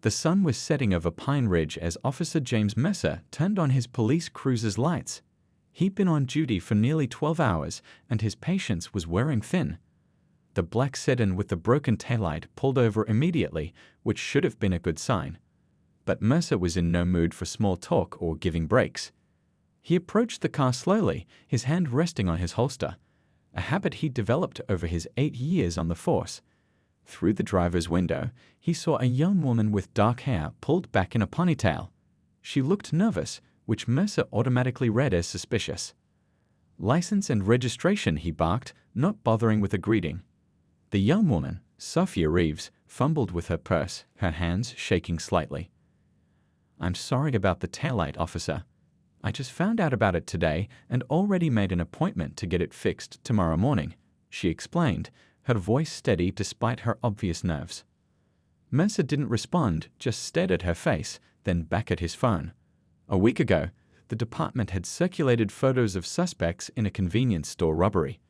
The sun was setting over Pine Ridge as Officer James Mercer turned on his police cruiser's lights. He'd been on duty for nearly 12 hours, and his patience was wearing thin. The black sedan with the broken taillight pulled over immediately, which should have been a good sign. But Mercer was in no mood for small talk or giving breaks. He approached the car slowly, his hand resting on his holster, a habit he'd developed over his 8 years on the force. Through the driver's window, he saw a young woman with dark hair pulled back in a ponytail. She looked nervous, which Mercer automatically read as suspicious. "License and registration," he barked, not bothering with a greeting. The young woman, Sophia Reeves, fumbled with her purse, her hands shaking slightly. "I'm sorry about the taillight, officer. I just found out about it today and already made an appointment to get it fixed tomorrow morning," she explained, her voice steady despite her obvious nerves. Mercer didn't respond, just stared at her face, then back at his phone. A week ago, the department had circulated photos of suspects in a convenience store robbery.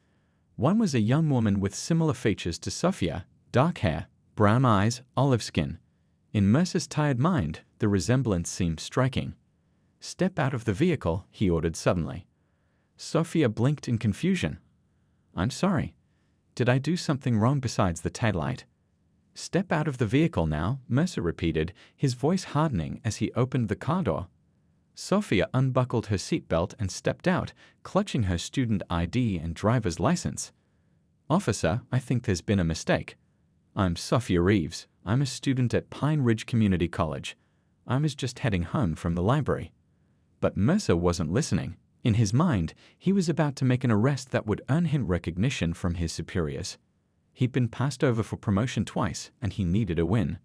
One was a young woman with similar features to Sophia: dark hair, brown eyes, olive skin. In Mercer's tired mind, the resemblance seemed striking. "Step out of the vehicle," he ordered suddenly. Sophia blinked in confusion. "I'm sorry. Did I do something wrong besides the taillight?" "Step out of the vehicle now," Mercer repeated, his voice hardening as he opened the car door. Sophia unbuckled her seatbelt and stepped out, clutching her student ID and driver's license. "Officer, I think there's been a mistake. I'm Sophia Reeves. I'm a student at Pine Ridge Community College. I was just heading home from the library." But Mercer wasn't listening. In his mind, he was about to make an arrest that would earn him recognition from his superiors. He'd been passed over for promotion twice, and he needed a win.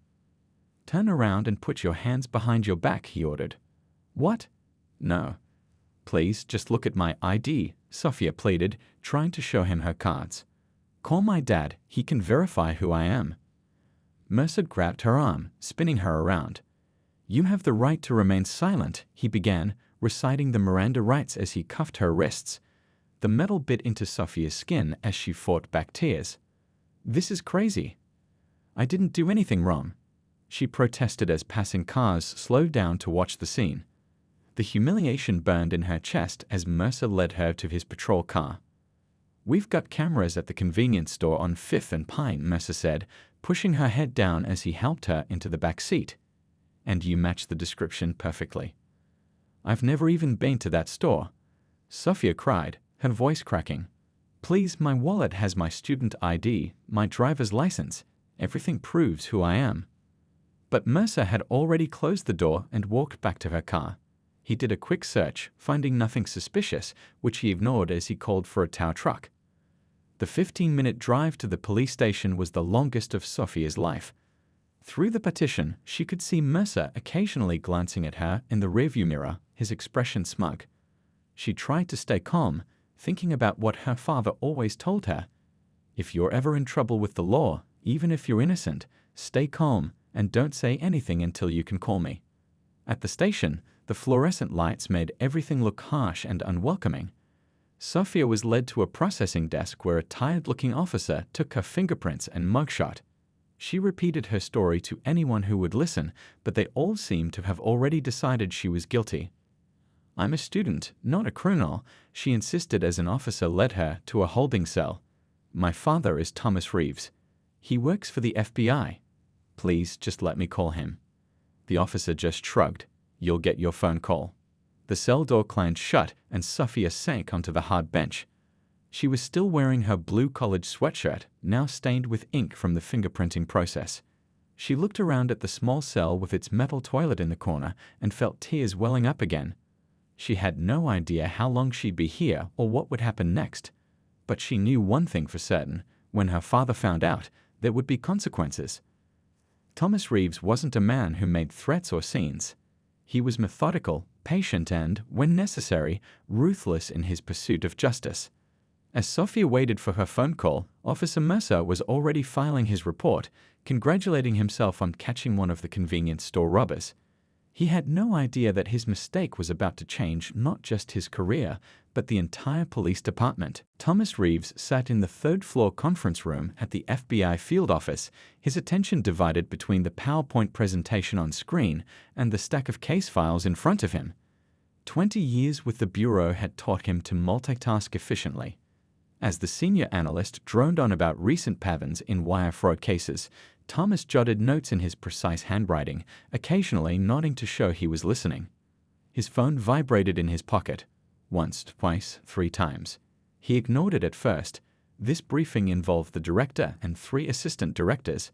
"Turn around and put your hands behind your back," he ordered. "What?" "No. Please, just look at my ID," Sophia pleaded, trying to show him her cards. "Call my dad. He can verify who I am." Mercer grabbed her arm, spinning her around. "You have the right to remain silent," he began, reciting the Miranda rights as he cuffed her wrists. The metal bit into Sophia's skin as she fought back tears. "This is crazy. I didn't do anything wrong," she protested as passing cars slowed down to watch the scene. The humiliation burned in her chest as Mercer led her to his patrol car. "We've got cameras at the convenience store on 5th and Pine," Mercer said, pushing her head down as he helped her into the back seat. "And you match the description perfectly." "I've never even been to that store," Sophia cried, her voice cracking. "Please, my wallet has my student ID, my driver's license. Everything proves who I am." But Mercer had already closed the door and walked back to her car. He did a quick search, finding nothing suspicious, which he ignored as he called for a tow truck. The 15-minute drive to the police station was the longest of Sophia's life. Through the partition, she could see Mercer occasionally glancing at her in the rearview mirror, his expression smug. She tried to stay calm, thinking about what her father always told her. "If you're ever in trouble with the law, even if you're innocent, stay calm and don't say anything until you can call me." At the station, the fluorescent lights made everything look harsh and unwelcoming. Sophia was led to a processing desk where a tired-looking officer took her fingerprints and mugshot. She repeated her story to anyone who would listen, but they all seemed to have already decided she was guilty. "I'm a student, not a criminal," she insisted as an officer led her to a holding cell. "My father is Thomas Reeves. He works for the FBI. Please just let me call him." The officer just shrugged. "You'll get your phone call." The cell door clanged shut and Sophia sank onto the hard bench. She was still wearing her blue college sweatshirt, now stained with ink from the fingerprinting process. She looked around at the small cell with its metal toilet in the corner and felt tears welling up again. She had no idea how long she'd be here or what would happen next. But she knew one thing for certain: when her father found out, there would be consequences. Thomas Reeves wasn't a man who made threats or scenes. He was methodical, patient, and, when necessary, ruthless in his pursuit of justice. As Sophia waited for her phone call, Officer Mercer was already filing his report, congratulating himself on catching one of the convenience store robbers. He had no idea that his mistake was about to change not just his career, but the entire police department. Thomas Reeves sat in the third-floor conference room at the FBI field office, his attention divided between the PowerPoint presentation on screen and the stack of case files in front of him. 20 years with the Bureau had taught him to multitask efficiently. As the senior analyst droned on about recent patterns in wire fraud cases, Thomas jotted notes in his precise handwriting, occasionally nodding to show he was listening. His phone vibrated in his pocket. Once, twice, 3 times. He ignored it at first. This briefing involved the director and 3 assistant directors.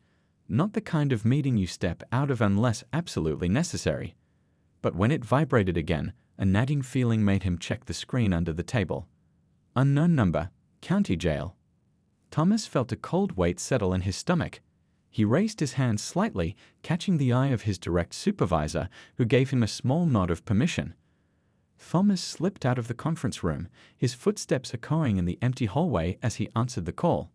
Not the kind of meeting you step out of unless absolutely necessary. But when it vibrated again, a nagging feeling made him check the screen under the table. Unknown number, county jail. Thomas felt a cold weight settle in his stomach. He raised his hand slightly, catching the eye of his direct supervisor, who gave him a small nod of permission. Thomas slipped out of the conference room, his footsteps echoing in the empty hallway as he answered the call.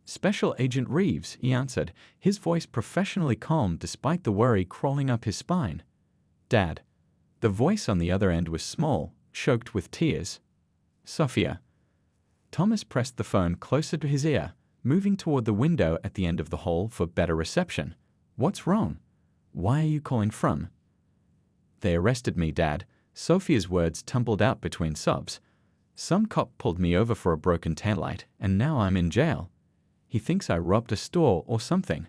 "Special Agent Reeves," he answered, his voice professionally calm despite the worry crawling up his spine. "Dad." The voice on the other end was small, choked with tears. "Sophia." Thomas pressed the phone closer to his ear, moving toward the window at the end of the hall for better reception. "What's wrong? Why are you calling from?" "They arrested me, Dad." Sophia's words tumbled out between sobs. "Some cop pulled me over for a broken taillight, and now I'm in jail. He thinks I robbed a store or something."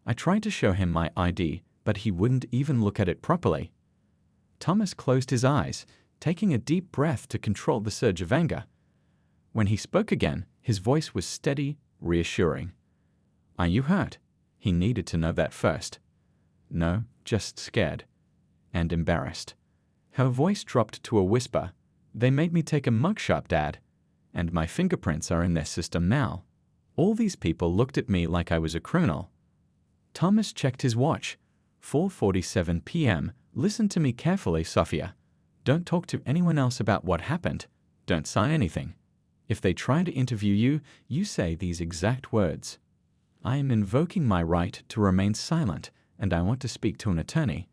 I tried to show him my ID, but he wouldn't even look at it properly. Thomas closed his eyes, taking a deep breath to control the surge of anger. When he spoke again, his voice was steady, reassuring. "Are you hurt?" He needed to know that first. "No, just scared. And embarrassed." Her voice dropped to a whisper. "They made me take a mugshot, Dad. And my fingerprints are in their system now. All these people looked at me like I was a criminal." Thomas checked his watch. 4:47 p.m. "Listen to me carefully, Sophia. Don't talk to anyone else about what happened. Don't sign anything. If they try to interview you, you say these exact words. I am invoking my right to remain silent, and I want to speak to an attorney."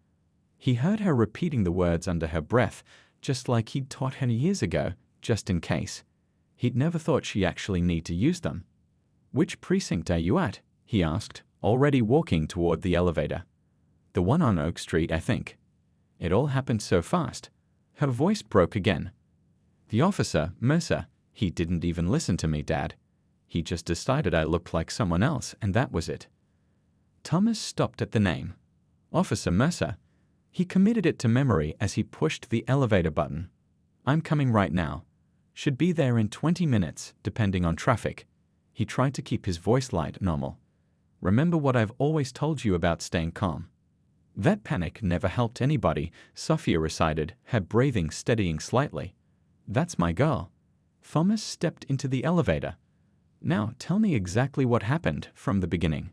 He heard her repeating the words under her breath, just like he'd taught her years ago, just in case. He'd never thought she actually need to use them. "Which precinct are you at?" he asked, already walking toward the elevator. "The one on Oak Street, I think." It all happened so fast. Her voice broke again. "The officer, Mercer, he didn't even listen to me, Dad. He just decided I looked like someone else, and that was it." Thomas stopped at the name. Officer Mercer. He committed it to memory as he pushed the elevator button. "I'm coming right now. Should be there in 20 minutes, depending on traffic." He tried to keep his voice light, normal. "Remember what I've always told you about staying calm." "That panic never helped anybody," Sophia recited, her breathing steadying slightly. "That's my girl." Thomas stepped into the elevator. "Now tell me exactly what happened from the beginning."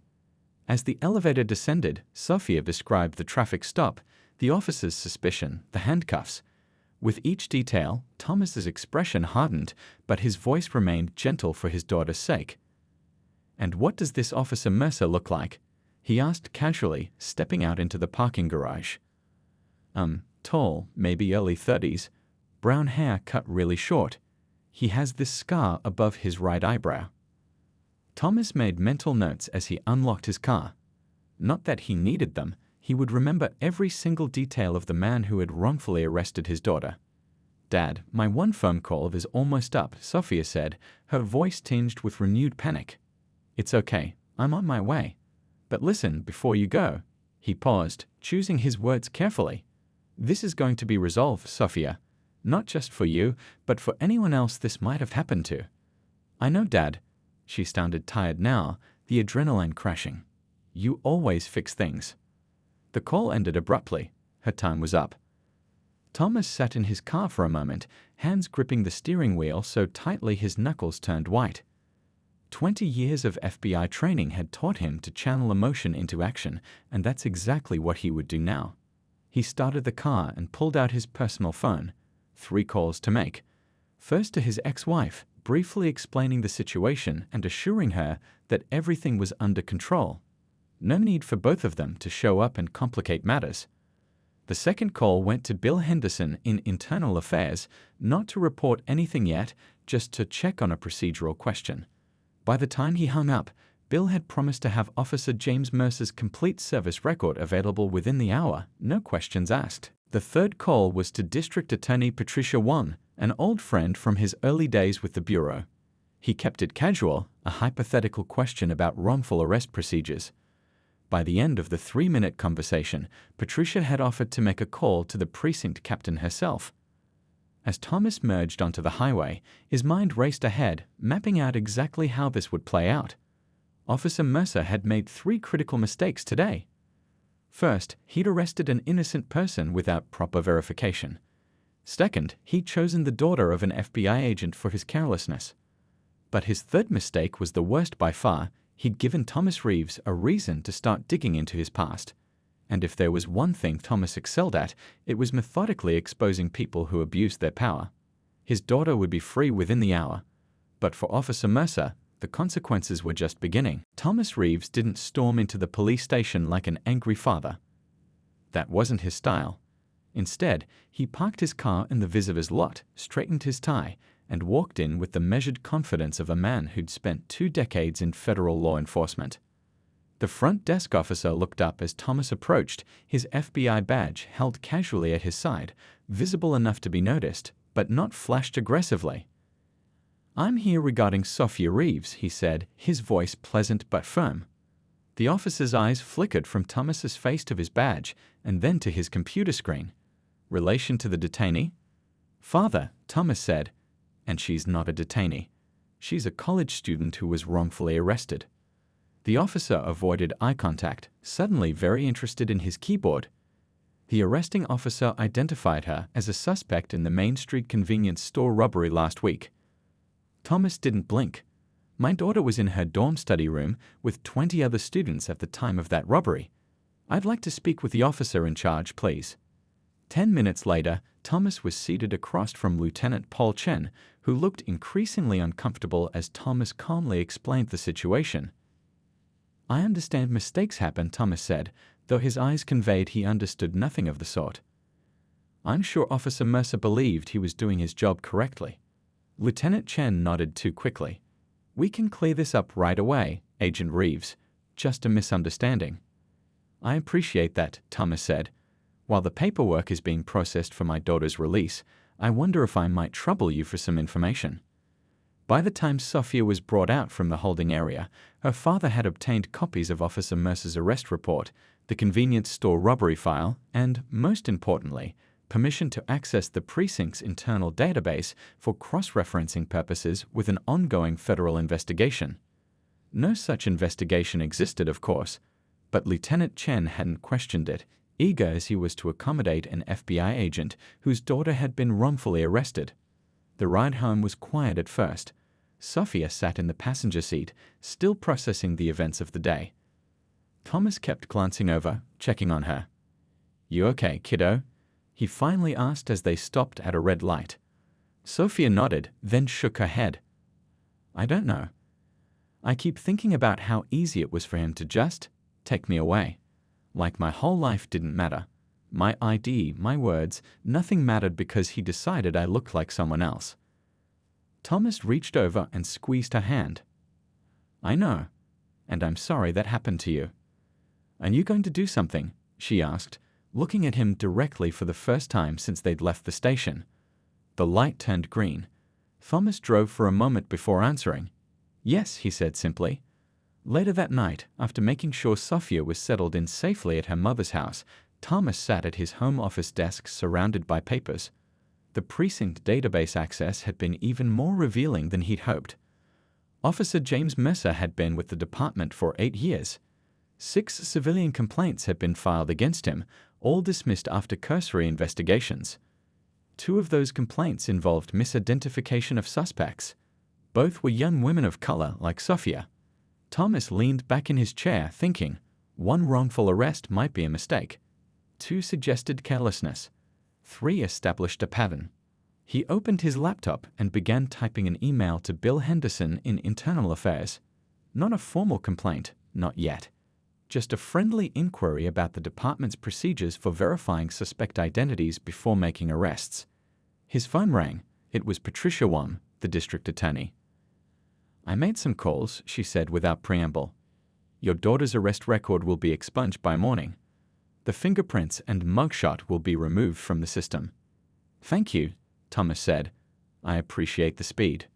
As the elevator descended, Sophia described the traffic stop, the officer's suspicion, the handcuffs. With each detail, Thomas's expression hardened, but his voice remained gentle for his daughter's sake. "And what does this Officer Mercer look like?" he asked casually, stepping out into the parking garage. Tall, maybe early 30s, brown hair cut really short. He has this scar above his right eyebrow. Thomas made mental notes as he unlocked his car. Not that he needed them, he would remember every single detail of the man who had wrongfully arrested his daughter. "Dad, my one phone call is almost up," Sophia said, her voice tinged with renewed panic. "It's okay, I'm on my way. But listen, before you go." He paused, choosing his words carefully. "This is going to be resolved, Sophia. Not just for you, but for anyone else this might have happened to." "I know, Dad." She sounded tired now, the adrenaline crashing. "You always fix things." The call ended abruptly. Her time was up. Thomas sat in his car for a moment, hands gripping the steering wheel so tightly his knuckles turned white. 20 years of FBI training had taught him to channel emotion into action, and that's exactly what he would do now. He started the car and pulled out his personal phone. 3 calls to make. First to his ex-wife, briefly explaining the situation and assuring her that everything was under control. No need for both of them to show up and complicate matters. The second call went to Bill Henderson in Internal Affairs, not to report anything yet, just to check on a procedural question. By the time he hung up, Bill had promised to have Officer James Mercer's complete service record available within the hour, no questions asked. The third call was to District Attorney Patricia Wong, an old friend from his early days with the Bureau. He kept it casual, a hypothetical question about wrongful arrest procedures. By the end of the 3-minute conversation, Patricia had offered to make a call to the precinct captain herself. As Thomas merged onto the highway, his mind raced ahead, mapping out exactly how this would play out. Officer Mercer had made 3 critical mistakes today. First, he'd arrested an innocent person without proper verification. Second, he'd chosen the daughter of an FBI agent for his carelessness. But his third mistake was the worst by far. He'd given Thomas Reeves a reason to start digging into his past. And if there was one thing Thomas excelled at, it was methodically exposing people who abused their power. His daughter would be free within the hour. But for Officer Mercer, the consequences were just beginning. Thomas Reeves didn't storm into the police station like an angry father. That wasn't his style. Instead, he parked his car in the visitor's lot, straightened his tie, and walked in with the measured confidence of a man who'd spent 2 decades in federal law enforcement. The front desk officer looked up as Thomas approached, his FBI badge held casually at his side, visible enough to be noticed, but not flashed aggressively. "I'm here regarding Sophia Reeves," he said, his voice pleasant but firm. The officer's eyes flickered from Thomas's face to his badge, and then to his computer screen. "Relation to the detainee?" "Father," Thomas said. "And she's not a detainee. She's a college student who was wrongfully arrested." The officer avoided eye contact, suddenly very interested in his keyboard. The arresting officer identified her as a suspect in the Main Street convenience store robbery last week. Thomas didn't blink. "My daughter was in her dorm study room with 20 other students at the time of that robbery. I'd like to speak with the officer in charge, please." 10 minutes later, Thomas was seated across from Lieutenant Paul Chen, who looked increasingly uncomfortable as Thomas calmly explained the situation. "I understand mistakes happen," Thomas said, though his eyes conveyed he understood nothing of the sort. "I'm sure Officer Mercer believed he was doing his job correctly." Lieutenant Chen nodded too quickly. "We can clear this up right away, Agent Reeves. Just a misunderstanding." "I appreciate that," Thomas said. "While the paperwork is being processed for my daughter's release, I wonder if I might trouble you for some information." By the time Sophia was brought out from the holding area, her father had obtained copies of Officer Mercer's arrest report, the convenience store robbery file, and, most importantly, permission to access the precinct's internal database for cross-referencing purposes with an ongoing federal investigation. No such investigation existed, of course, but Lieutenant Chen hadn't questioned it, eager as he was to accommodate an FBI agent whose daughter had been wrongfully arrested. The ride home was quiet at first. Sophia sat in the passenger seat, still processing the events of the day. Thomas kept glancing over, checking on her. "You okay, kiddo?" he finally asked as they stopped at a red light. Sophia nodded, then shook her head. "I don't know. I keep thinking about how easy it was for him to just take me away. Like my whole life didn't matter. My ID, my words, nothing mattered because he decided I looked like someone else." Thomas reached over and squeezed her hand. "I know, and I'm sorry that happened to you." "Are you going to do something?" she asked, looking at him directly for the first time since they'd left the station. The light turned green. Thomas drove for a moment before answering. "Yes," he said simply. Later that night, after making sure Sophia was settled in safely at her mother's house, Thomas sat at his home office desk surrounded by papers. The precinct database access had been even more revealing than he'd hoped. Officer James Mercer had been with the department for 8 years. 6 civilian complaints had been filed against him, all dismissed after cursory investigations. 2 of those complaints involved misidentification of suspects. Both were young women of color like Sophia. Thomas leaned back in his chair, thinking, 1 wrongful arrest might be a mistake. 2 suggested carelessness. 3 established a pattern. He opened his laptop and began typing an email to Bill Henderson in Internal Affairs. Not a formal complaint, not yet. Just a friendly inquiry about the department's procedures for verifying suspect identities before making arrests. His phone rang. It was Patricia Wong, the district attorney. "I made some calls," she said without preamble. "Your daughter's arrest record will be expunged by morning. The fingerprints and mugshot will be removed from the system." "Thank you," Thomas said. "I appreciate the speed."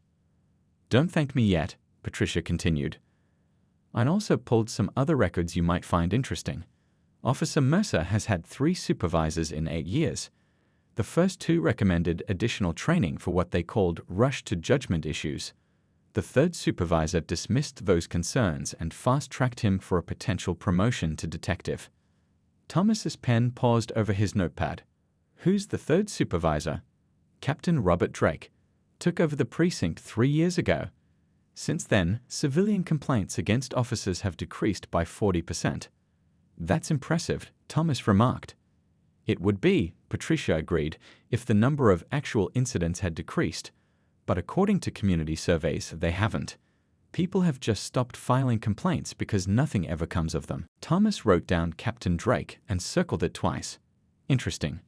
"Don't thank me yet," Patricia continued. "I also pulled some other records you might find interesting. Officer Mercer has had 3 supervisors in 8 years. The first 2 recommended additional training for what they called rush-to-judgment issues. The third supervisor dismissed those concerns and fast-tracked him for a potential promotion to detective." Thomas's pen paused over his notepad. "Who's the third supervisor?" "Captain Robert Drake. Took over the precinct 3 years ago. Since then, civilian complaints against officers have decreased by 40%. "That's impressive," Thomas remarked. "It would be," Patricia agreed, "if the number of actual incidents had decreased. But according to community surveys, they haven't. People have just stopped filing complaints because nothing ever comes of them." Thomas wrote down Captain Drake and circled it twice. Interesting.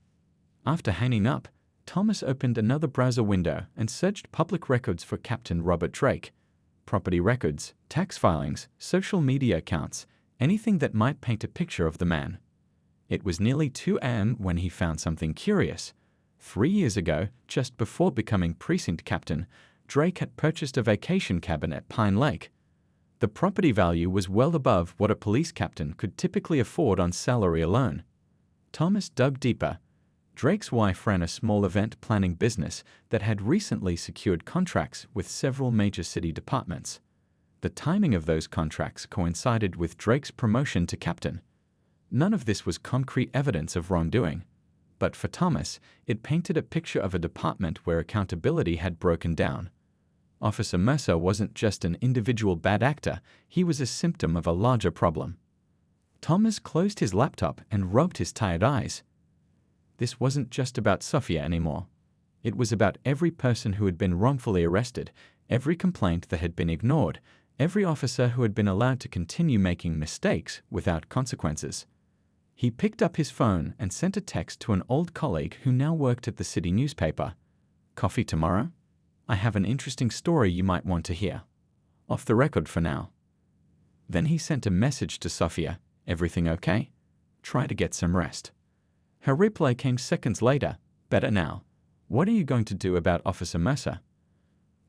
After hanging up, Thomas opened another browser window and searched public records for Captain Robert Drake. Property records, tax filings, social media accounts, anything that might paint a picture of the man. It was nearly 2 a.m. when he found something curious. 3 years ago, just before becoming precinct captain, Drake had purchased a vacation cabin at Pine Lake. The property value was well above what a police captain could typically afford on salary alone. Thomas dug deeper. Drake's wife ran a small event planning business that had recently secured contracts with several major city departments. The timing of those contracts coincided with Drake's promotion to captain. None of this was concrete evidence of wrongdoing. But for Thomas, it painted a picture of a department where accountability had broken down. Officer Mercer wasn't just an individual bad actor, he was a symptom of a larger problem. Thomas closed his laptop and rubbed his tired eyes. This wasn't just about Sophia anymore. It was about every person who had been wrongfully arrested, every complaint that had been ignored, every officer who had been allowed to continue making mistakes without consequences. He picked up his phone and sent a text to an old colleague who now worked at the city newspaper. "Coffee tomorrow? I have an interesting story you might want to hear. Off the record for now." Then he sent a message to Sophia. "Everything okay? Try to get some rest." Her reply came seconds later. "Better now. What are you going to do about Officer Mercer?"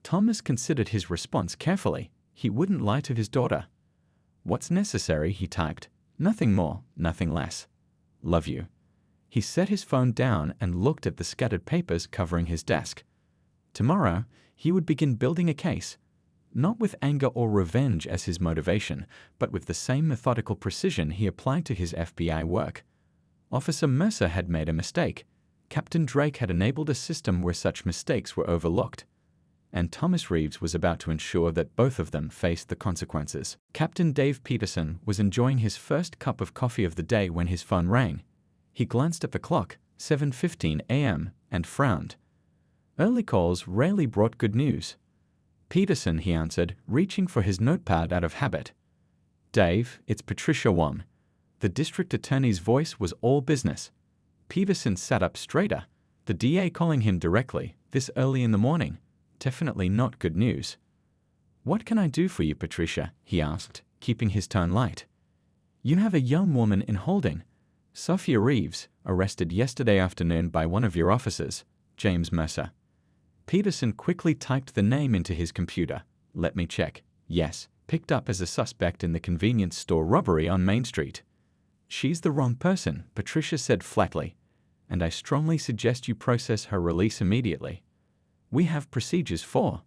Thomas considered his response carefully. He wouldn't lie to his daughter. "What's necessary?" he typed. "Nothing more, nothing less. Love you." He set his phone down and looked at the scattered papers covering his desk. Tomorrow, he would begin building a case, not with anger or revenge as his motivation, but with the same methodical precision he applied to his FBI work. Officer Mercer had made a mistake. Captain Drake had enabled a system where such mistakes were overlooked. And Thomas Reeves was about to ensure that both of them faced the consequences. Captain Dave Peterson was enjoying his first cup of coffee of the day when his phone rang. He glanced at the clock, 7:15 a.m., and frowned. Early calls rarely brought good news. "Peterson," he answered, reaching for his notepad out of habit. "Dave, it's Patricia Wong." The district attorney's voice was all business. Peterson sat up straighter. The DA calling him directly, this early in the morning. Definitely not good news. "What can I do for you, Patricia?" he asked, keeping his tone light. "You have a young woman in holding. Sophia Reeves, arrested yesterday afternoon by one of your officers, James Mercer." Peterson quickly typed the name into his computer. "Let me check. Yes, picked up as a suspect in the convenience store robbery on Main Street." "She's the wrong person," Patricia said flatly, "and I strongly suggest you process her release immediately. We have procedures for."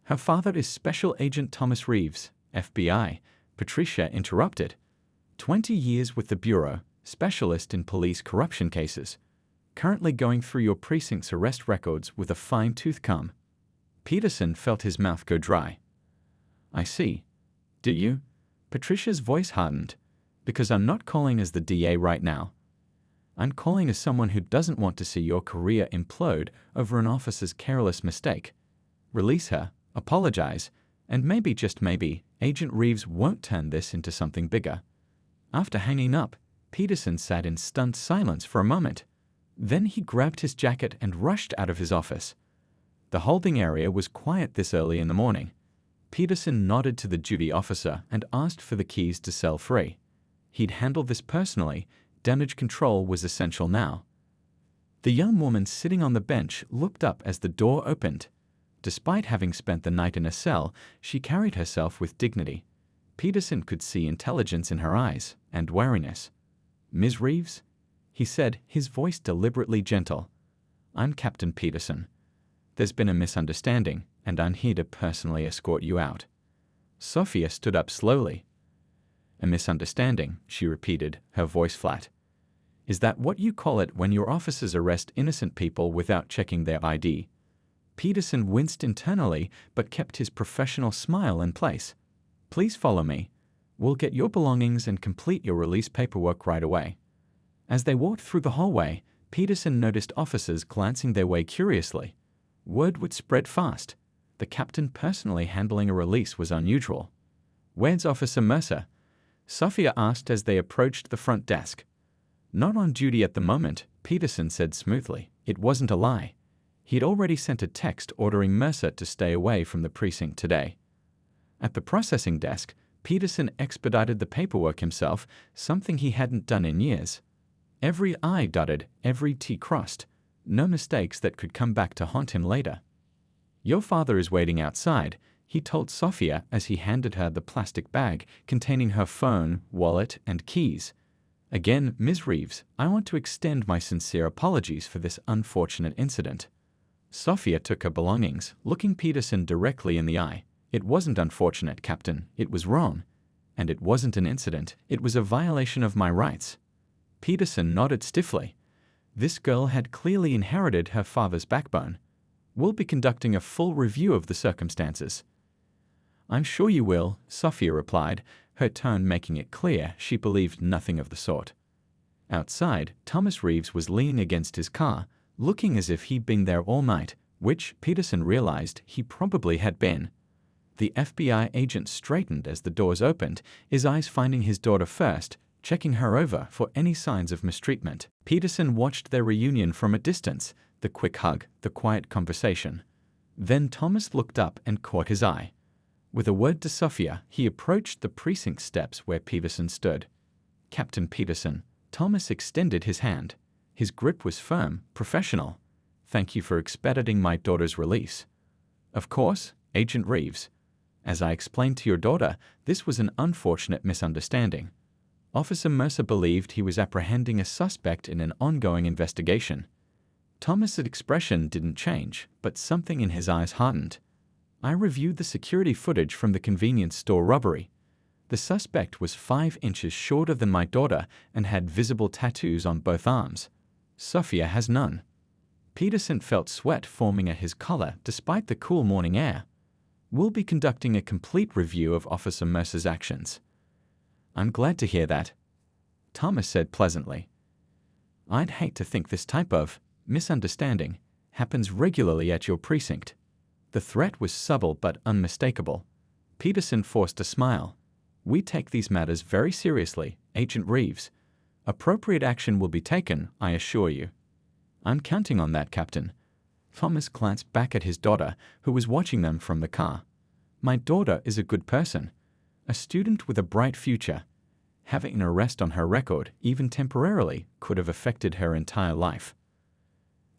"Her father is Special Agent Thomas Reeves, FBI," Patricia interrupted. 20 years with the Bureau, specialist in police corruption cases. Currently going through your precinct's arrest records with a fine-tooth comb. Peterson felt his mouth go dry. "I see. Do you?" Patricia's voice hardened. "Because I'm not calling as the DA right now. I'm calling as someone who doesn't want to see your career implode over an officer's careless mistake. Release her, apologize, and maybe, just maybe, Agent Reeves won't turn this into something bigger. After hanging up, Peterson sat in stunned silence for a moment. Then he grabbed his jacket and rushed out of his office. The holding area was quiet this early in the morning. Peterson nodded to the duty officer and asked for the keys to cell 3. He'd handled this personally. Damage control was essential now. The young woman sitting on the bench looked up as the door opened. Despite having spent the night in a cell, she carried herself with dignity. Peterson could see intelligence in her eyes and wariness. "Ms. Reeves?" he said, his voice deliberately gentle. "I'm Captain Peterson. There's been a misunderstanding, and I'm here to personally escort you out." Sophia stood up slowly. "A misunderstanding," she repeated, her voice flat. "Is that what you call it when your officers arrest innocent people without checking their ID?" Peterson winced internally but kept his professional smile in place. "Please follow me. We'll get your belongings and complete your release paperwork right away." As they walked through the hallway, Peterson noticed officers glancing their way curiously. Word would spread fast. The captain personally handling a release was unusual. "Where's Officer Mercer?" Sophia asked as they approached the front desk. "Not on duty at the moment," Peterson said smoothly. It wasn't a lie. He'd already sent a text ordering Mercer to stay away from the precinct today. At the processing desk, Peterson expedited the paperwork himself, something he hadn't done in years. Every I dotted, every T crossed. No mistakes that could come back to haunt him later. "Your father is waiting outside," he told Sophia as he handed her the plastic bag containing her phone, wallet, and keys. "Again, Ms. Reeves, I want to extend my sincere apologies for this unfortunate incident." Sophia took her belongings, looking Peterson directly in the eye. "It wasn't unfortunate, Captain. It was wrong. And it wasn't an incident. It was a violation of my rights." Peterson nodded stiffly. This girl had clearly inherited her father's backbone. "We'll be conducting a full review of the circumstances." "I'm sure you will," Sophia replied, her tone making it clear she believed nothing of the sort. Outside, Thomas Reeves was leaning against his car, looking as if he'd been there all night, which Peterson realized he probably had been. The FBI agent straightened as the doors opened, his eyes finding his daughter first, checking her over for any signs of mistreatment. Peterson watched their reunion from a distance, the quick hug, the quiet conversation. Then Thomas looked up and caught his eye. With a word to Sophia, he approached the precinct steps where Peterson stood. "Captain Peterson." Thomas extended his hand. His grip was firm, professional. "Thank you for expediting my daughter's release." "Of course, Agent Reeves. As I explained to your daughter, this was an unfortunate misunderstanding. Officer Mercer believed he was apprehending a suspect in an ongoing investigation." Thomas's expression didn't change, but something in his eyes hardened. "I reviewed the security footage from the convenience store robbery. The suspect was 5 inches shorter than my daughter and had visible tattoos on both arms. Sophia has none." Peterson felt sweat forming at his collar despite the cool morning air. "We'll be conducting a complete review of Officer Mercer's actions." "I'm glad to hear that," Thomas said pleasantly. "I'd hate to think this type of misunderstanding happens regularly at your precinct." The threat was subtle but unmistakable. Peterson forced a smile. "We take these matters very seriously, Agent Reeves. Appropriate action will be taken, I assure you." "I'm counting on that, Captain." Thomas glanced back at his daughter, who was watching them from the car. "My daughter is a good person. A student with a bright future. Having an arrest on her record, even temporarily, could have affected her entire life."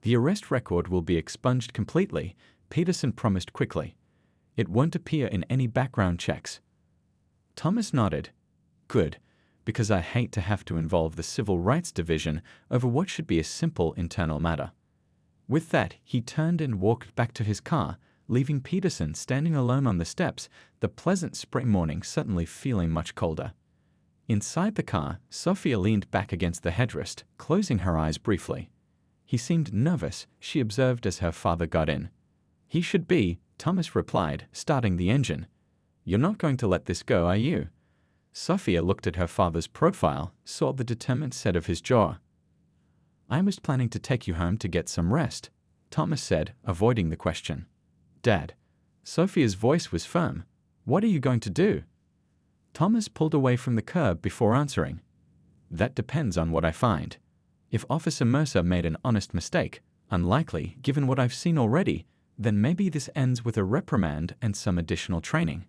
"The arrest record will be expunged completely," Peterson promised quickly. "It won't appear in any background checks." Thomas nodded. "Good, because I hate to have to involve the Civil Rights Division over what should be a simple internal matter." With that, he turned and walked back to his car, leaving Peterson standing alone on the steps, the pleasant spring morning suddenly feeling much colder. Inside the car, Sophia leaned back against the headrest, closing her eyes briefly. "He seemed nervous," she observed as her father got in. "He should be," Thomas replied, starting the engine. "You're not going to let this go, are you?" Sophia looked at her father's profile, saw the determined set of his jaw. "I was planning to take you home to get some rest," Thomas said, avoiding the question. "Dad." Sophia's voice was firm. "What are you going to do?" Thomas pulled away from the curb before answering. That depends on what I find. If Officer Mercer made an honest mistake, unlikely given what I've seen already, then maybe this ends with a reprimand and some additional training.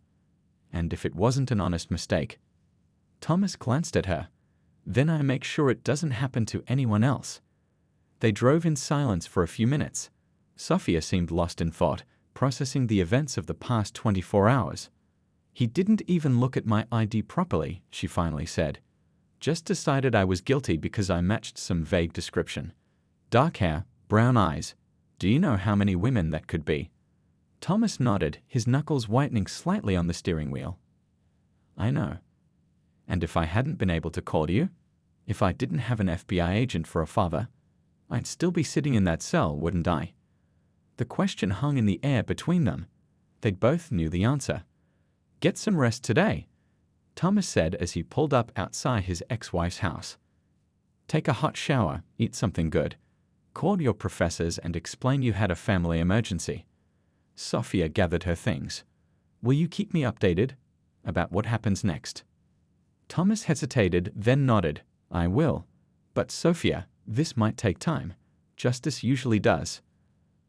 And if it wasn't an honest mistake? Thomas glanced at her. Then I make sure it doesn't happen to anyone else. They drove in silence for a few minutes. Sophia seemed lost in thought, processing the events of the past 24 hours. He didn't even look at my ID properly, she finally said. Just decided I was guilty because I matched some vague description. Dark hair, brown eyes. Do you know how many women that could be? Thomas nodded, his knuckles whitening slightly on the steering wheel. I know. And if I hadn't been able to call you, if I didn't have an FBI agent for a father, I'd still be sitting in that cell, wouldn't I? The question hung in the air between them. They both knew the answer. Get some rest today, Thomas said as he pulled up outside his ex-wife's house. Take a hot shower, eat something good. Call your professors and explain you had a family emergency. Sophia gathered her things. Will you keep me updated about what happens next? Thomas hesitated, then nodded. I will. But Sophia, this might take time. Justice usually does.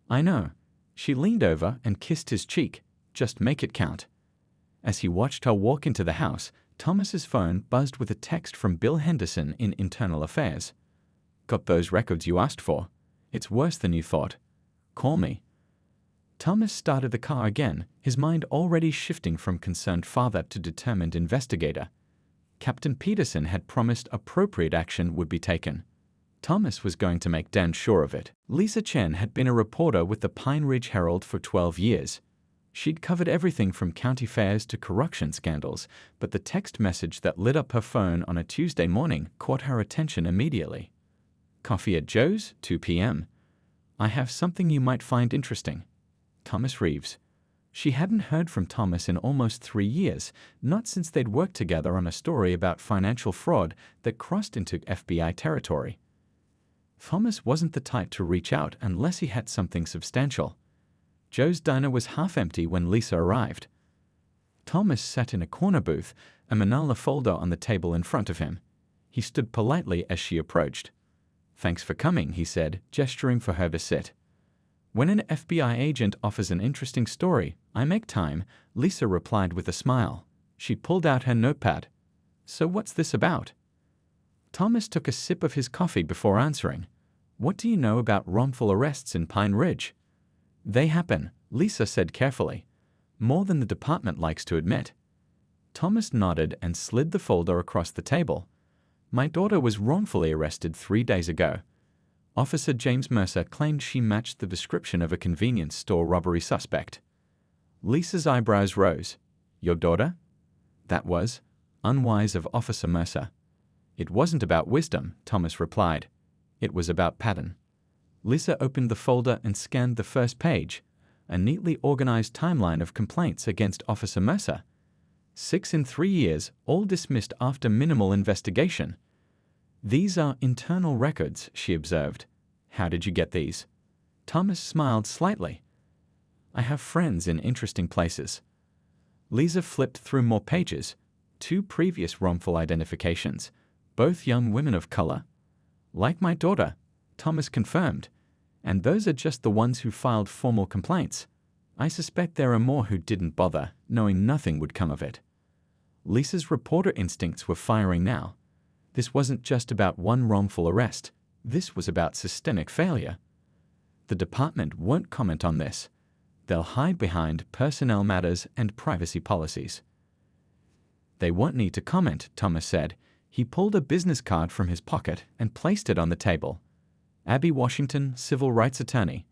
I know. She leaned over and kissed his cheek. Just make it count. As he watched her walk into the house, Thomas's phone buzzed with a text from Bill Henderson in Internal Affairs. Got those records you asked for? It's worse than you thought. Call me. Thomas started the car again, his mind already shifting from concerned father to determined investigator. Captain Peterson had promised appropriate action would be taken. Thomas was going to make damn sure of it. Lisa Chen had been a reporter with the Pine Ridge Herald for 12 years. She'd covered everything from county fairs to corruption scandals, but the text message that lit up her phone on a Tuesday morning caught her attention immediately. Coffee at Joe's, 2 p.m. I have something you might find interesting. Thomas Reeves. She hadn't heard from Thomas in almost 3 years, not since they'd worked together on a story about financial fraud that crossed into FBI territory. Thomas wasn't the type to reach out unless he had something substantial. Joe's diner was half empty when Lisa arrived. Thomas sat in a corner booth, a manila folder on the table in front of him. He stood politely as she approached. Thanks for coming, he said, gesturing for her to sit. When an FBI agent offers an interesting story, I make time, Lisa replied with a smile. She pulled out her notepad. So what's this about? Thomas took a sip of his coffee before answering. What do you know about wrongful arrests in Pine Ridge? They happen, Lisa said carefully. More than the department likes to admit. Thomas nodded and slid the folder across the table. My daughter was wrongfully arrested 3 days ago. Officer James Mercer claimed she matched the description of a convenience store robbery suspect. Lisa's eyebrows rose. Your daughter? That was unwise of Officer Mercer. It wasn't about wisdom, Thomas replied. It was about pattern. Lisa opened the folder and scanned the first page, a neatly organized timeline of complaints against Officer Mercer. 6 in 3 years, all dismissed after minimal investigation. These are internal records, she observed. How did you get these? Thomas smiled slightly. I have friends in interesting places. Lisa flipped through more pages. 2 previous wrongful identifications, both young women of color. Like my daughter, Thomas confirmed. And those are just the ones who filed formal complaints. I suspect there are more who didn't bother, knowing nothing would come of it. Lisa's reporter instincts were firing now. This wasn't just about one wrongful arrest. This was about systemic failure. The department won't comment on this. They'll hide behind personnel matters and privacy policies. They won't need to comment, Thomas said. He pulled a business card from his pocket and placed it on the table. Abby Washington, civil rights attorney.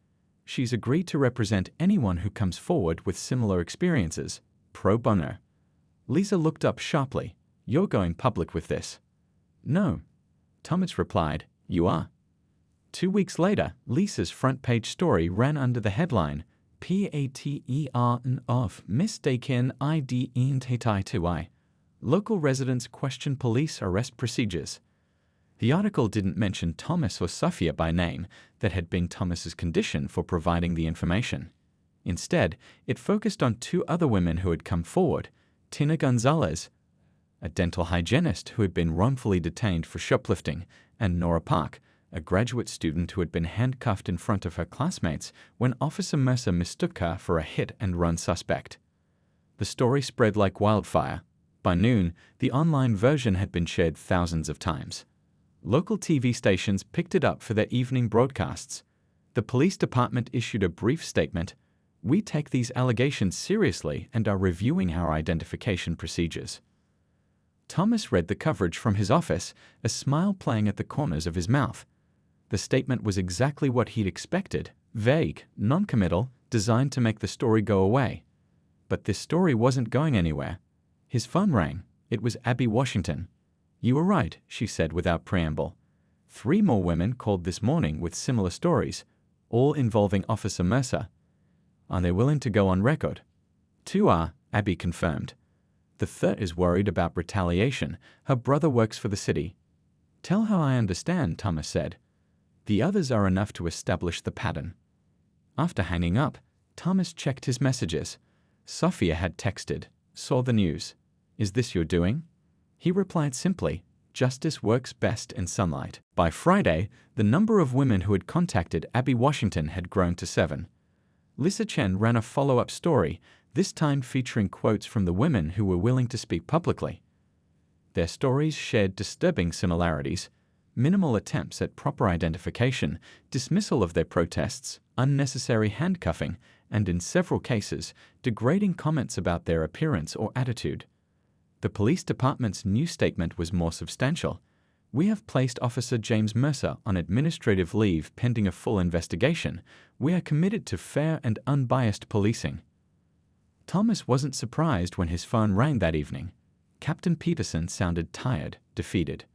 She's agreed to represent anyone who comes forward with similar experiences, pro bono. Lisa looked up sharply. You're going public with this? No. Thomas replied, you are. 2 weeks later, Lisa's front page story ran under the headline, Pattern of mistaken identity. Local residents question police arrest procedures. The article didn't mention Thomas or Sophia by name that had been Thomas's condition for providing the information. Instead, it focused on 2 other women who had come forward, Tina Gonzalez, a dental hygienist who had been wrongfully detained for shoplifting, and Nora Park, a graduate student who had been handcuffed in front of her classmates when Officer Mercer mistook her for a hit-and-run suspect. The story spread like wildfire. By noon, the online version had been shared thousands of times. Local TV stations picked it up for their evening broadcasts. The police department issued a brief statement: "We take these allegations seriously and are reviewing our identification procedures." Thomas read the coverage from his office, a smile playing at the corners of his mouth. The statement was exactly what he'd expected: vague, non-committal, designed to make the story go away. But this story wasn't going anywhere. His phone rang. It was Abby Washington. "You were right," she said without preamble. 3 more women called this morning with similar stories, all involving Officer Mercer. "Are they willing to go on record?" 2 are, Abby confirmed. The third is worried about retaliation. Her brother works for the city. "Tell her I understand," Thomas said. The others are enough to establish the pattern. After hanging up, Thomas checked his messages. Sophia had texted, "Saw the news. Is this your doing?" He replied simply, "Justice works best in sunlight." By Friday, the number of women who had contacted Abby Washington had grown to 7. Lisa Chen ran a follow-up story, this time featuring quotes from the women who were willing to speak publicly. Their stories shared disturbing similarities: minimal attempts at proper identification, dismissal of their protests, unnecessary handcuffing, and in several cases, degrading comments about their appearance or attitude. The police department's new statement was more substantial. "We have placed Officer James Mercer on administrative leave pending a full investigation. We are committed to fair and unbiased policing." Thomas wasn't surprised when his phone rang that evening. Captain Peterson sounded tired, defeated.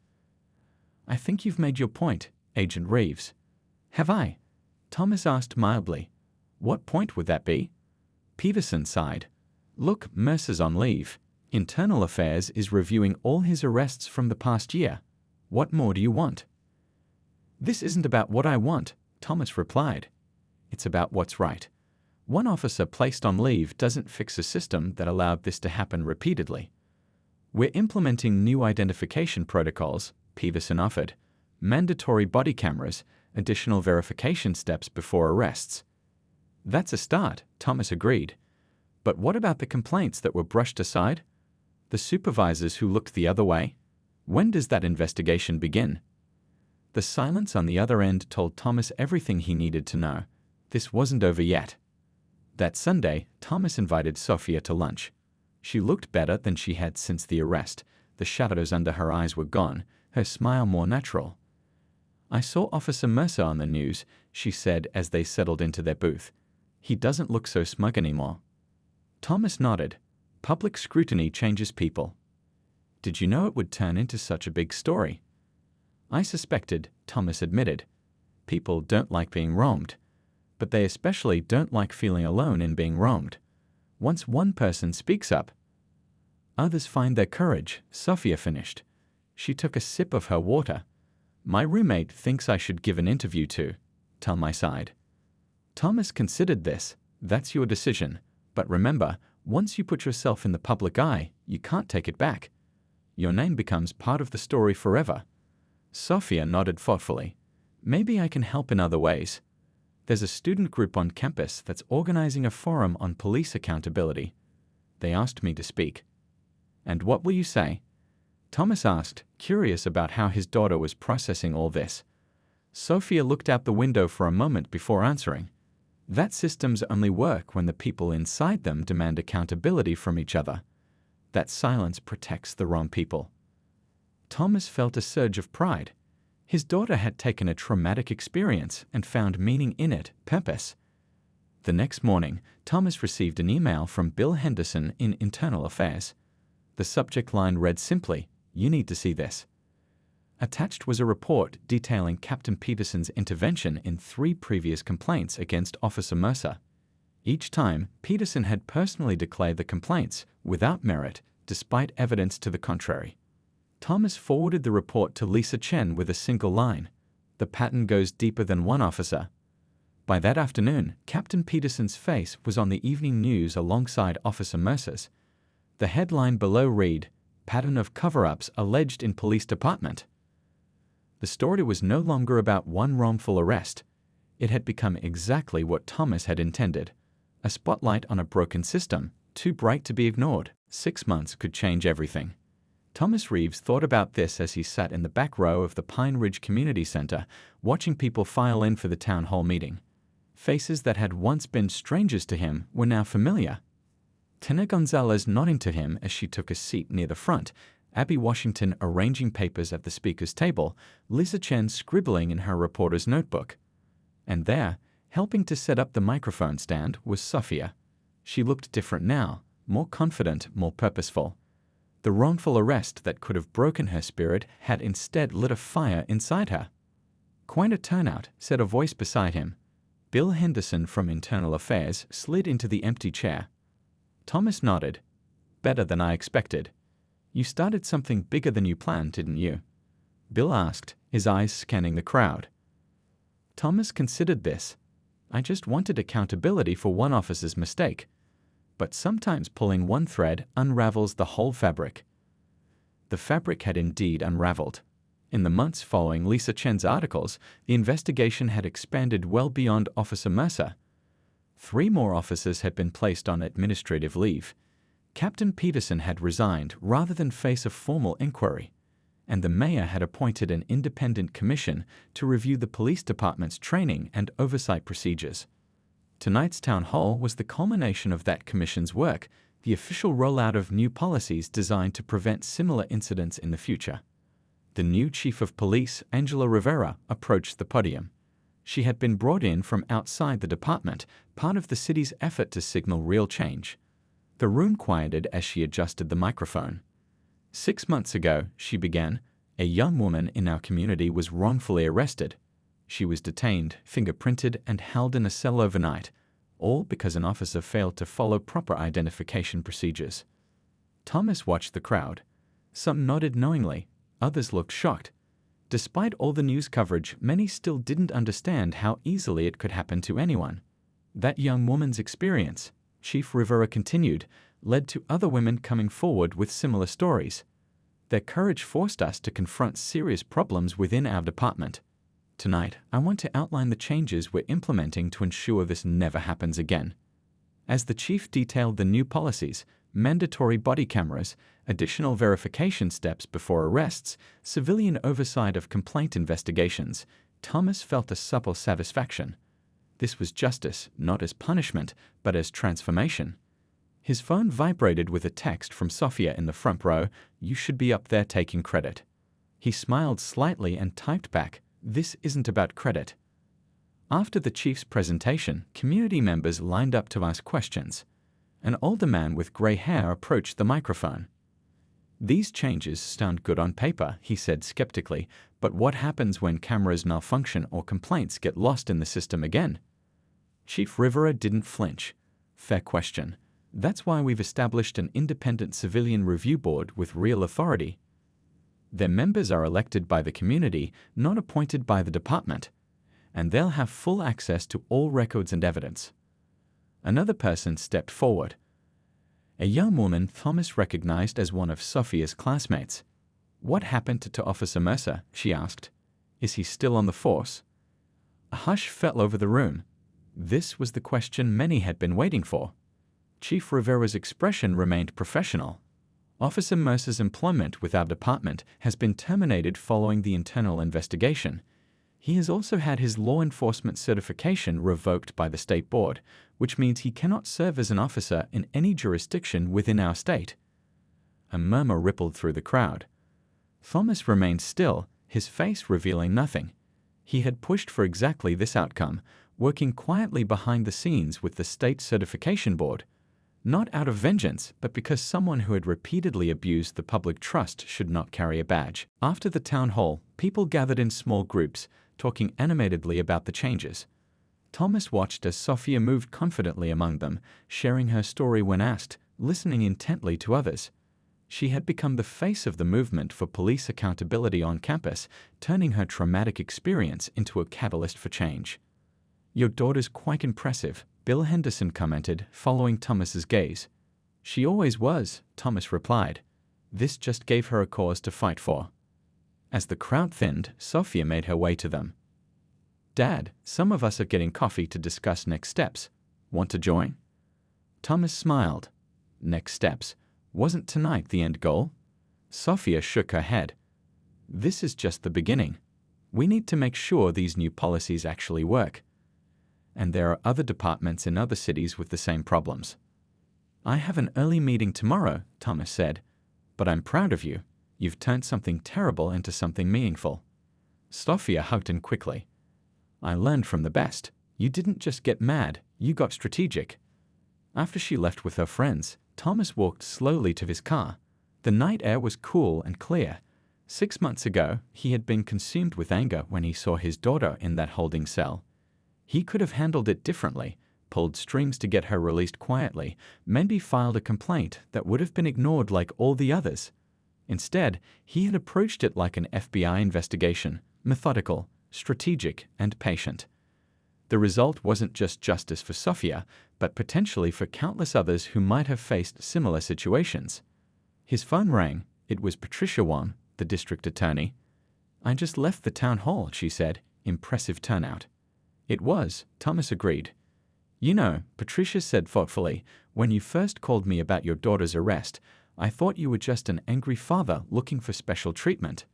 "I think you've made your point, Agent Reeves." "Have I?" Thomas asked mildly. "What point would that be?" Peterson sighed. "Look, Mercer's on leave. Internal Affairs is reviewing all his arrests from the past year. What more do you want?" "This isn't about what I want," Thomas replied. "It's about what's right. One officer placed on leave doesn't fix a system that allowed this to happen repeatedly. We're implementing new identification protocols," Peterson offered, "mandatory body cameras, additional verification steps before arrests." "That's a start," Thomas agreed. "But what about the complaints that were brushed aside? The supervisors who looked the other way? When does that investigation begin?" The silence on the other end told Thomas everything he needed to know. This wasn't over yet. That Sunday, Thomas invited Sophia to lunch. She looked better than she had since the arrest. The shadows under her eyes were gone, her smile more natural. "I saw Officer Mercer on the news," she said as they settled into their booth. "He doesn't look so smug anymore." Thomas nodded. Public scrutiny changes people. "Did you know it would turn into such a big story?" "I suspected," Thomas admitted. "People don't like being roamed. But they especially don't like feeling alone in being roamed. Once one person speaks up, others find their courage," Sophia finished. She took a sip of her water. "My roommate thinks I should give an interview to," Thomas sighed. Thomas considered this. "That's your decision. But remember, once you put yourself in the public eye, you can't take it back. Your name becomes part of the story forever." Sophia nodded thoughtfully. "Maybe I can help in other ways. There's a student group on campus that's organizing a forum on police accountability. They asked me to speak." "And what will you say?" Thomas asked, curious about how his daughter was processing all this. Sophia looked out the window for a moment before answering. "That systems only work when the people inside them demand accountability from each other. That silence protects the wrong people." Thomas felt a surge of pride. His daughter had taken a traumatic experience and found meaning in it, purpose. The next morning, Thomas received an email from Bill Henderson in Internal Affairs. The subject line read simply, "You need to see this." Attached was a report detailing Captain Peterson's intervention in 3 previous complaints against Officer Mercer. Each time, Peterson had personally declared the complaints without merit, despite evidence to the contrary. Thomas forwarded the report to Lisa Chen with a single line: "The pattern goes deeper than one officer." By that afternoon, Captain Peterson's face was on the evening news alongside Officer Mercer's. The headline below read, pattern of cover-ups alleged in police department. The story was no longer about one wrongful arrest. It had become exactly what Thomas had intended. A spotlight on a broken system, too bright to be ignored. 6 months could change everything. Thomas Reeves thought about this as he sat in the back row of the Pine Ridge Community Center, watching people file in for the town hall meeting. Faces that had once been strangers to him were now familiar. Tina Gonzalez nodding to him as she took a seat near the front, Abby Washington arranging papers at the speaker's table, Lisa Chen scribbling in her reporter's notebook. And there, helping to set up the microphone stand, was Sophia. She looked different now, more confident, more purposeful. The wrongful arrest that could have broken her spirit had instead lit a fire inside her. "Quite a turnout," said a voice beside him. Bill Henderson from Internal Affairs slid into the empty chair. Thomas nodded. "Better than I expected. You started something bigger than you planned, didn't you?" Bill asked, his eyes scanning the crowd. Thomas considered this. "I just wanted accountability for one officer's mistake. But sometimes pulling one thread unravels the whole fabric." The fabric had indeed unraveled. In the months following Lisa Chen's articles, the investigation had expanded well beyond Officer Mercer. 3 more officers had been placed on administrative leave. Captain Peterson had resigned rather than face a formal inquiry, and the mayor had appointed an independent commission to review the police department's training and oversight procedures. Tonight's town hall was the culmination of that commission's work, the official rollout of new policies designed to prevent similar incidents in the future. The new chief of police, Angela Rivera, approached the podium. She had been brought in from outside the department, part of the city's effort to signal real change. The room quieted as she adjusted the microphone. 6 months ago, she began, a young woman in our community was wrongfully arrested. She was detained, fingerprinted, and held in a cell overnight, all because an officer failed to follow proper identification procedures. Thomas watched the crowd. Some nodded knowingly, others looked shocked. Despite all the news coverage, many still didn't understand how easily it could happen to anyone. That young woman's experience, Chief Rivera continued, led to other women coming forward with similar stories. Their courage forced us to confront serious problems within our department. Tonight, I want to outline the changes we're implementing to ensure this never happens again. As the chief detailed the new policies, mandatory body cameras, additional verification steps before arrests, civilian oversight of complaint investigations, Thomas felt a supple satisfaction. This was justice, not as punishment, but as transformation. His phone vibrated with a text from Sophia in the front row, "You should be up there taking credit." He smiled slightly and typed back, "This isn't about credit." After the chief's presentation, community members lined up to ask questions. An older man with gray hair approached the microphone. "These changes sound good on paper," he said skeptically, "but what happens when cameras malfunction or complaints get lost in the system again?" Chief Rivera didn't flinch. "Fair question. That's why we've established an independent civilian review board with real authority. Their members are elected by the community, not appointed by the department, and they'll have full access to all records and evidence." Another person stepped forward. A young woman Thomas recognized as one of Sophia's classmates. "What happened to Officer Mercer?" she asked. "Is he still on the force?" A hush fell over the room. This was the question many had been waiting for. Chief Rivera's expression remained professional. "Officer Mercer's employment with our department has been terminated following the internal investigation. He has also had his law enforcement certification revoked by the state board, which means he cannot serve as an officer in any jurisdiction within our state." A murmur rippled through the crowd. Thomas remained still, his face revealing nothing. He had pushed for exactly this outcome, working quietly behind the scenes with the state certification board. Not out of vengeance, but because someone who had repeatedly abused the public trust should not carry a badge. After the town hall, people gathered in small groups, talking animatedly about the changes. Thomas watched as Sophia moved confidently among them, sharing her story when asked, listening intently to others. She had become the face of the movement for police accountability on campus, turning her traumatic experience into a catalyst for change. "Your daughter's quite impressive," Bill Henderson commented, following Thomas's gaze. "She always was," Thomas replied. This just gave her a cause to fight for. As the crowd thinned, Sophia made her way to them. "Dad, some of us are getting coffee to discuss next steps. Want to join?" Thomas smiled. Next steps. Wasn't tonight the end goal? Sophia shook her head. "This is just the beginning. We need to make sure these new policies actually work. And there are other departments in other cities with the same problems." "I have an early meeting tomorrow," Thomas said. "But I'm proud of you. You've turned something terrible into something meaningful." Sophia hugged him quickly. "I learned from the best. You didn't just get mad, you got strategic." After she left with her friends, Thomas walked slowly to his car. The night air was cool and clear. 6 months ago, he had been consumed with anger when he saw his daughter in that holding cell. He could have handled it differently, pulled strings to get her released quietly, maybe filed a complaint that would have been ignored like all the others. Instead, he had approached it like an FBI investigation, methodical, strategic, and patient. The result wasn't just justice for Sophia, but potentially for countless others who might have faced similar situations. His phone rang. It was Patricia Wan, the district attorney. "I just left the town hall," she said. "Impressive turnout." It was, Thomas agreed. "You know," Patricia said thoughtfully, "when you first called me about your daughter's arrest, I thought you were just an angry father looking for special treatment."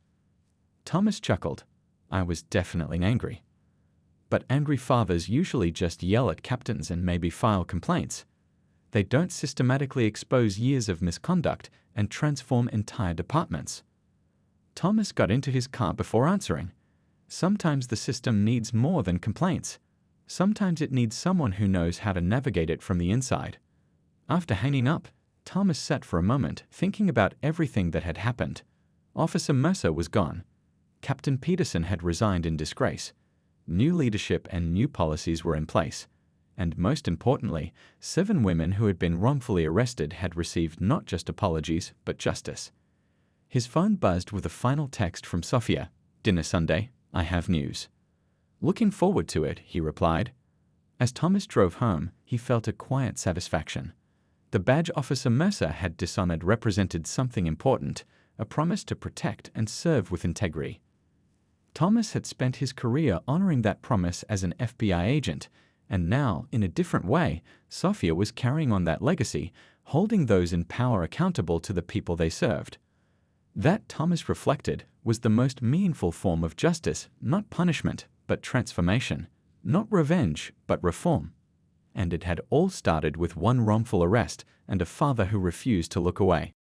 Thomas chuckled. "I was definitely angry. But angry fathers usually just yell at captains and maybe file complaints. They don't systematically expose years of misconduct and transform entire departments." Thomas got into his car before answering. Sometimes the system needs more than complaints. Sometimes it needs someone who knows how to navigate it from the inside. After hanging up, Thomas sat for a moment, thinking about everything that had happened. Officer Mercer was gone. Captain Peterson had resigned in disgrace. New leadership and new policies were in place. And most importantly, 7 women who had been wrongfully arrested had received not just apologies, but justice. His phone buzzed with a final text from Sophia. "Dinner Sunday, I have news." "Looking forward to it," he replied. As Thomas drove home, he felt a quiet satisfaction. The badge officer Mercer had dishonored represented something important, a promise to protect and serve with integrity. Thomas had spent his career honoring that promise as an FBI agent, and now, in a different way, Sophia was carrying on that legacy, holding those in power accountable to the people they served. That, Thomas reflected, was the most meaningful form of justice, not punishment, but transformation, not revenge, but reform. And it had all started with one wrongful arrest and a father who refused to look away.